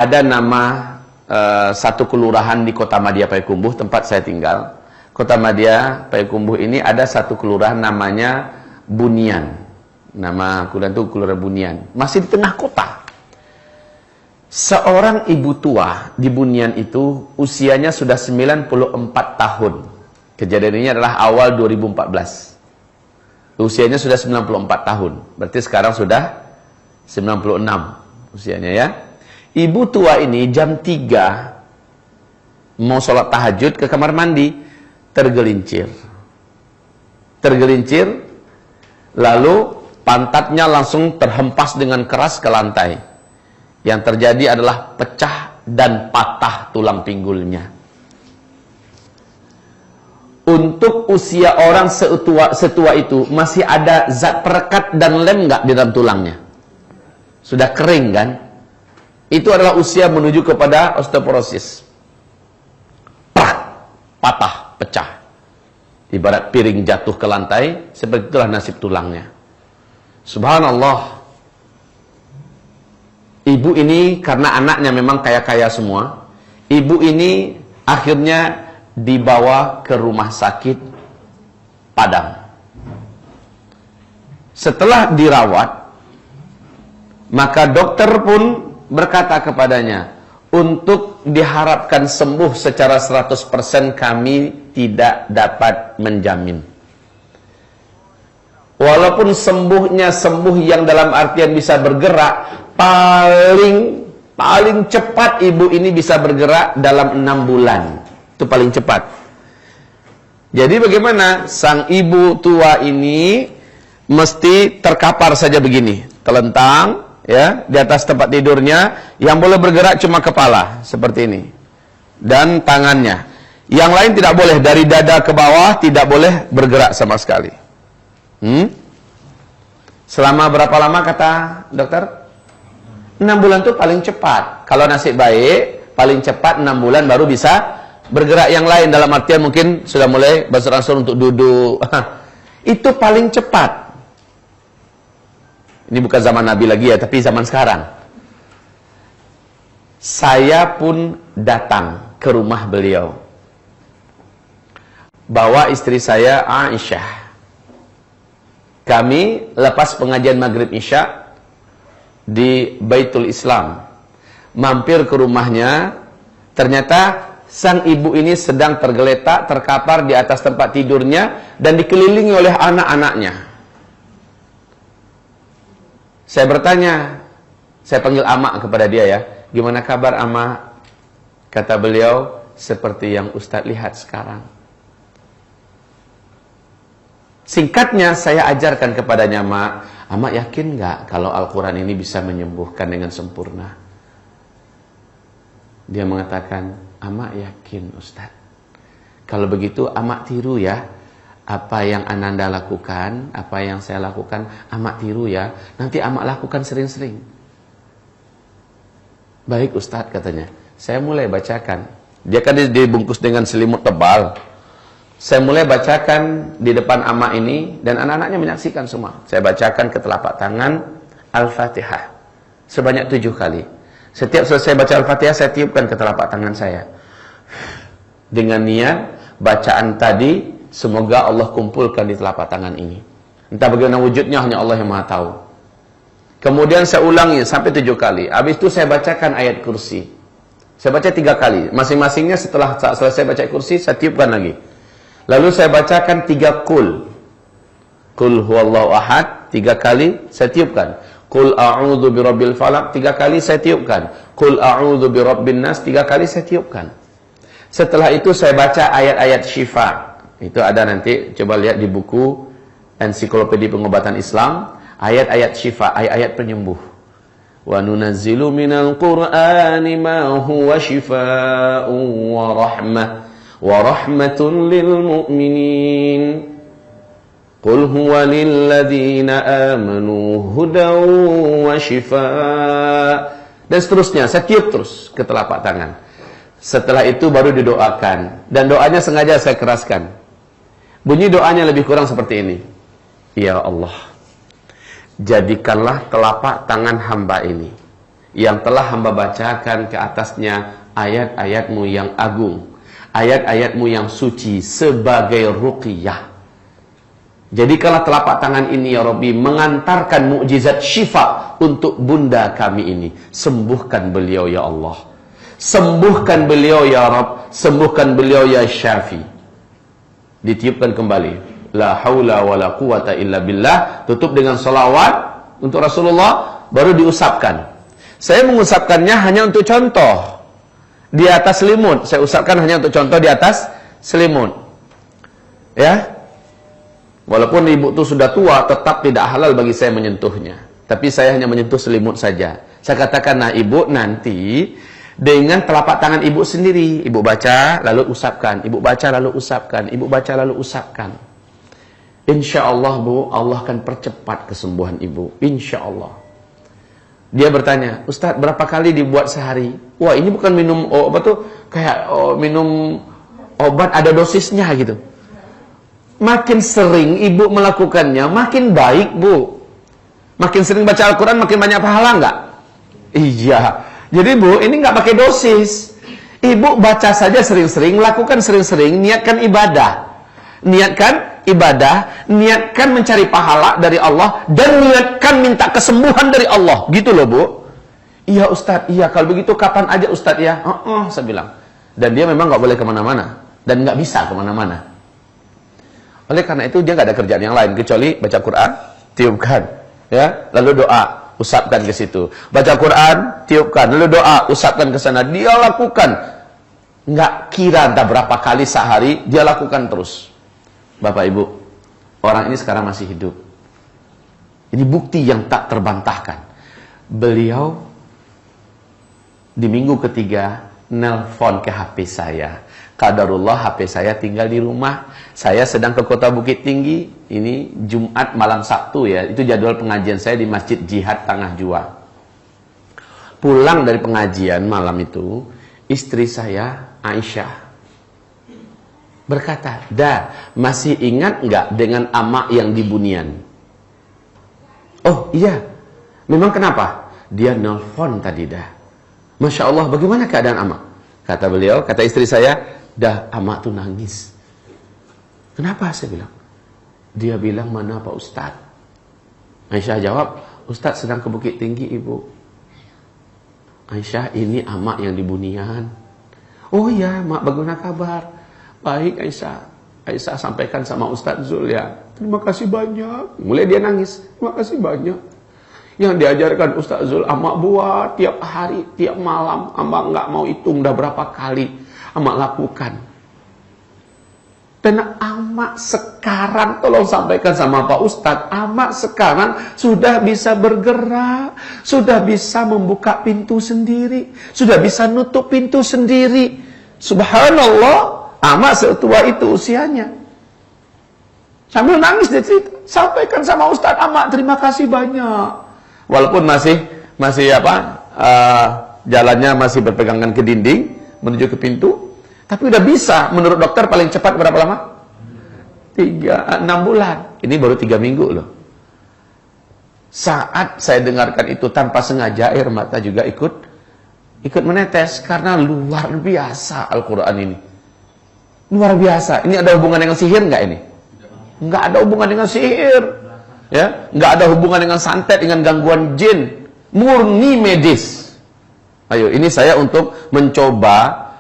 Ada nama satu kelurahan di Kota Madia Payakumbuh, tempat saya tinggal. Kota Madia Payakumbuh ini ada satu kelurahan namanya Bunian. Nama kelurahan itu Kelurahan Bunian. Masih di tengah kota. Seorang ibu tua di Bunian itu usianya sudah 94 tahun. Kejadian ini adalah awal 2014. Usianya sudah 94 tahun. Berarti sekarang sudah 96 usianya ya. Ibu tua ini jam 3 mau sholat tahajud ke kamar mandi, tergelincir, lalu pantatnya langsung terhempas dengan keras ke lantai. Yang terjadi adalah pecah dan patah tulang pinggulnya. Untuk usia orang setua itu masih ada zat perekat dan lem nggak di dalam tulangnya? Sudah kering kan? Itu adalah usia menuju kepada osteoporosis. Patah, pecah. Ibarat piring jatuh ke lantai, seperti itulah nasib tulangnya. Subhanallah. Ibu ini karena anaknya memang kaya-kaya semua, ibu ini akhirnya dibawa ke rumah sakit Padang. Setelah dirawat, maka dokter pun berkata kepadanya, untuk diharapkan sembuh secara 100% kami tidak dapat menjamin. Walaupun sembuhnya sembuh yang dalam artian bisa bergerak, paling cepat ibu ini bisa bergerak dalam 6 bulan. Itu paling cepat. Jadi bagaimana? Sang ibu tua ini mesti terkapar saja begini, telentang ya, di atas tempat tidurnya, yang boleh bergerak cuma kepala seperti ini dan tangannya. Yang lain tidak boleh, dari dada ke bawah tidak boleh bergerak sama sekali. Selama berapa lama kata dokter? 6 bulan itu paling cepat. Kalau nasib baik, paling cepat 6 bulan baru bisa bergerak. Yang lain dalam artian mungkin sudah mulai berangsur untuk duduk. Itu paling cepat. Ini bukan zaman Nabi lagi ya, tapi zaman sekarang. Saya pun datang ke rumah beliau. Bawa istri saya Aisyah. Kami lepas pengajian Maghrib Isya di Baitul Islam. Mampir ke rumahnya, ternyata sang ibu ini sedang tergeletak, terkapar di atas tempat tidurnya dan dikelilingi oleh anak-anaknya. Saya bertanya, saya panggil Ama kepada dia ya, gimana kabar Ama? Kata beliau, seperti yang Ustadz lihat sekarang. Singkatnya saya ajarkan kepadanya, Ama yakin nggak kalau Al-Quran ini bisa menyembuhkan dengan sempurna? Dia mengatakan, Ama yakin Ustadz. Kalau begitu Ama tiru ya. Apa yang Ananda lakukan, apa yang saya lakukan, Ama tiru ya. Nanti Ama lakukan sering-sering. Baik Ustadz katanya. Saya mulai bacakan. Dia kan dibungkus dengan selimut tebal. Saya mulai bacakan di depan Ama ini, dan anak-anaknya menyaksikan semua. Saya bacakan ke telapak tangan Al-Fatihah sebanyak 7 kali. Setiap selesai baca Al-Fatihah, saya tiupkan ke telapak tangan saya. Dengan niat, bacaan tadi semoga Allah kumpulkan di telapak tangan ini. Entah bagaimana wujudnya, hanya Allah yang Maha tahu. Kemudian saya ulangi sampai 7 kali. Habis itu saya bacakan ayat kursi. Saya baca 3 kali. Masing-masingnya setelah selesai baca kursi, saya tiupkan lagi. Lalu saya bacakan 3 kul. Kul huwallahu ahad 3 kali, saya tiupkan. Kul a'udzu birabbil falaq 3 kali, saya tiupkan. Kul a'udzu birabbin nas 3 kali, saya tiupkan. Setelah itu saya baca ayat-ayat syifa. Itu ada nanti, coba lihat di buku Ensiklopedia Pengobatan Islam, ayat-ayat syifa, ayat-ayat penyembuh. Wa nunazzilu minal Qur'ani ma huwa shifaa'un wa rahmah wa rahmatun lil mu'minin. Qul huwa lil ladzina amanu hudaw wa shifaa'. Dan seterusnya, saya tiup terus ke telapak tangan. Setelah itu baru didoakan, dan doanya sengaja saya keraskan. Bunyi doanya lebih kurang seperti ini. Ya Allah, jadikanlah telapak tangan hamba ini yang telah hamba bacakan ke atasnya ayat-ayatmu yang agung, ayat-ayatmu yang suci sebagai ruqyah. Jadikanlah telapak tangan ini ya Rabbi mengantarkan mukjizat syifa untuk bunda kami ini. Sembuhkan beliau ya Allah. Sembuhkan beliau ya Rabb. Sembuhkan beliau ya Syafi. Ditiupkan kembali. La haula wa la quwata illa billah. Tutup dengan salawat untuk Rasulullah. Baru diusapkan. Saya mengusapkannya hanya untuk contoh. Di atas selimut. Saya usapkan hanya untuk contoh di atas selimut. Ya. Walaupun ibu itu sudah tua, tetap tidak halal bagi saya menyentuhnya. Tapi saya hanya menyentuh selimut saja. Saya katakan, nah ibu nanti dengan telapak tangan ibu sendiri. Ibu baca, lalu usapkan. Ibu baca, lalu usapkan. Ibu baca, lalu usapkan. Insya Allah bu, Allah akan percepat kesembuhan ibu. Insya Allah. Dia bertanya, Ustaz berapa kali dibuat sehari? Wah ini bukan minum, minum obat ada dosisnya gitu. Makin sering ibu melakukannya, makin baik bu. Makin sering baca Al-Quran, makin banyak pahala enggak? Iya. Jadi bu, ini enggak pakai dosis. Ibu baca saja sering-sering, lakukan sering-sering, niatkan ibadah. Niatkan ibadah, niatkan mencari pahala dari Allah, dan niatkan minta kesembuhan dari Allah. Gitu loh bu. Iya Ustadz, iya kalau begitu kapan aja Ustadz ya? Saya bilang. Dan dia memang enggak boleh kemana-mana. Dan enggak bisa kemana-mana. Oleh karena itu dia nggak ada kerjaan yang lain kecuali baca Quran, tiupkan, ya, lalu doa, usapkan ke situ. Baca Quran, tiupkan, lalu doa, usapkan ke sana. Dia lakukan, nggak kira entah berapa kali sehari dia lakukan terus. Bapak Ibu, orang ini sekarang masih hidup. Ini bukti yang tak terbantahkan. Beliau di minggu ketiga nelpon ke HP saya. Qadarullah HP saya tinggal di rumah. Saya sedang ke kota Bukit Tinggi. Ini Jumat malam Sabtu ya. Itu jadwal pengajian saya di Masjid Jihad Tangah Jua. Pulang dari pengajian malam itu, istri saya Aisyah berkata, "Da, masih ingat nggak dengan amak yang di Bunian?" Oh iya. Memang kenapa? Dia nelpon tadi dah. Masya Allah, bagaimana keadaan amak? Kata beliau, kata istri saya, dah amak tuh nangis. Kenapa? Saya bilang. Dia bilang, mana Pak Ustadz? Aisyah jawab, Ustadz sedang ke Bukit Tinggi ibu. Aisyah, ini amak yang di Bunian. Oh iya, mak bagaimana kabar? Baik Aisyah. Aisyah sampaikan sama Ustadz Zul ya. Terima kasih banyak. Mulai dia nangis. Terima kasih banyak. Yang diajarkan Ustadz Zul, amak buat tiap hari, tiap malam. Amak nggak mau hitung dah berapa kali amak lakukan. Dan amak sekarang, tolong sampaikan sama Pak Ustadz, amak sekarang sudah bisa bergerak, sudah bisa membuka pintu sendiri, sudah bisa nutup pintu sendiri. Subhanallah, amak setua itu usianya. Sambil nangis dia cerita, sampaikan sama Ustadz, amak terima kasih banyak. Walaupun masih jalannya masih berpegangan ke dinding menuju ke pintu. Tapi udah bisa, menurut dokter paling cepat berapa lama? 6 bulan. Ini baru 3 minggu loh. Saat saya dengarkan itu tanpa sengaja, air mata juga ikut menetes. Karena luar biasa Al-Quran ini. Luar biasa. Ini ada hubungan dengan sihir nggak ini? Nggak ada hubungan dengan sihir. Ya, nggak ada hubungan dengan santet, dengan gangguan jin. Murni medis. Ayo, ini saya untuk mencoba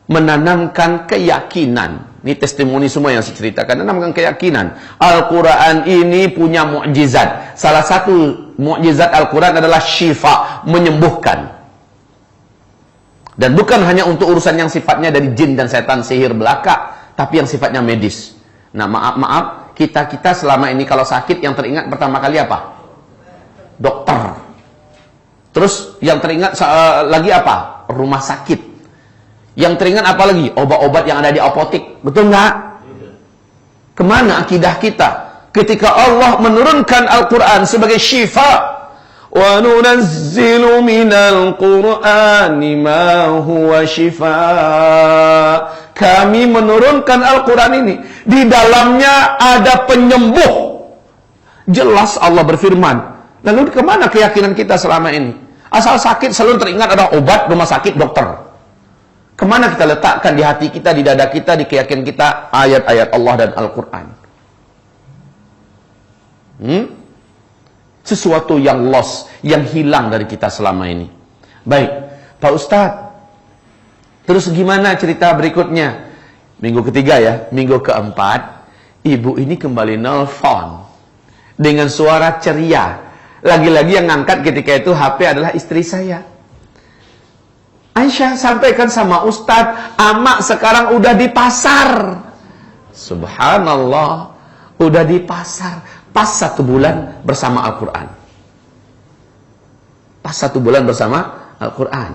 menanamkan keyakinan. Ini testimoni semua yang saya ceritakan. Menanamkan keyakinan. Al-Quran ini punya mukjizat. Salah satu mukjizat Al-Quran adalah syifa, menyembuhkan. Dan bukan hanya untuk urusan yang sifatnya dari jin dan setan, sihir belaka, tapi yang sifatnya medis. Nah, maaf, kita selama ini kalau sakit yang teringat pertama kali apa? Dokter. Terus yang teringat lagi apa? Rumah sakit. Yang teringat apa lagi? Obat-obat yang ada di apotik. Betul nggak? Kemana akidah kita? Ketika Allah menurunkan Al-Quran sebagai syifa. Wa nunazzilu minal Qur'ani ma huwa syifa. Kami menurunkan Al-Quran ini. Di dalamnya ada penyembuh. Jelas Allah berfirman. Lalu kemana keyakinan kita selama ini? Asal sakit selalu teringat ada obat, rumah sakit, dokter. Kemana kita letakkan di hati kita, di dada kita, di keyakinan kita ayat-ayat Allah dan Al-Quran? Sesuatu yang lost, yang hilang dari kita selama ini. Baik, Pak Ustadz, terus gimana cerita berikutnya? Minggu ketiga ya, minggu keempat, ibu ini kembali nelfon dengan suara ceria. Lagi-lagi yang ngangkat ketika itu HP adalah istri saya. Aisyah, sampaikan sama Ustadz, Amak sekarang udah di pasar. Subhanallah, udah di pasar. Pas 1 bulan bersama Al-Quran. Pas 1 bulan bersama Al-Quran.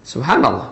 Subhanallah.